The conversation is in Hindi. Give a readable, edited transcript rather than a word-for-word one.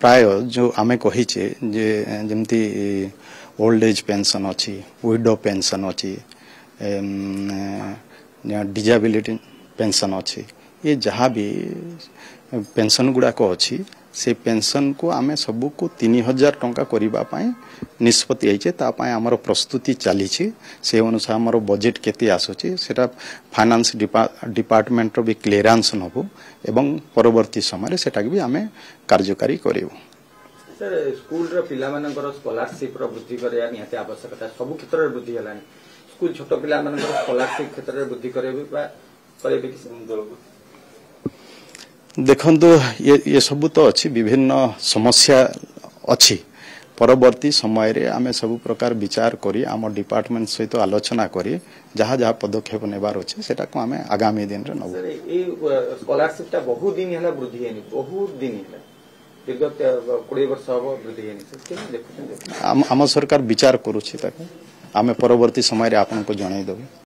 प्राय जो आमे कहीचे जे जेमती ओल्ड एज पेंशन अच्छी विडो पेंशन अच्छी डिजेबिलिटी पेंशन अच्छी ये जहाँ भी पेंशन गुड़ाक अच्छी से पेंशन को आमे सबू को 3000 टंका करने निष्पत्ति आईचे तापाई आमर प्रस्तुति चली से अनुसार आमर बजेट केते आसुची सेटा फाइनेंस डिपार्टमेंट भी क्लियरेंस नबू एवं परवर्ती समय सेटा भी आमे कार्यकारी करिवु। सर स्कूल रो पिला मानकर स्कॉलरशिप रो वृद्धि करिया निहाती आवश्यकता सब क्षेत्र रे वृद्धि हलानी स्कूल छोट पिला मानकर स्कॉलरशिप क्षेत्र रे वृद्धि करेबे बा करेबे कि दल देखंतु ये सब तो अच्छी विभिन्न समस्या अच्छी परवर्ती समय रे आमे सब प्रकार विचार करी आम डिपार्टमेंट सहित आलोचना करी जहाँ जहाँ पदक्षेप नेबार अच्छे सेटा को आमे आगामी दिन रे नबो। ए स्कॉलरशिप ता बहुत दिन हला वृद्धि हेनी बहुत दिन हला दीर्घ 20 वर्ष हबो वृद्धि हेनी से देखु आम सरकार विचार करूछि ताको आमे परवर्ती समय रे आपन को जणाई देबो।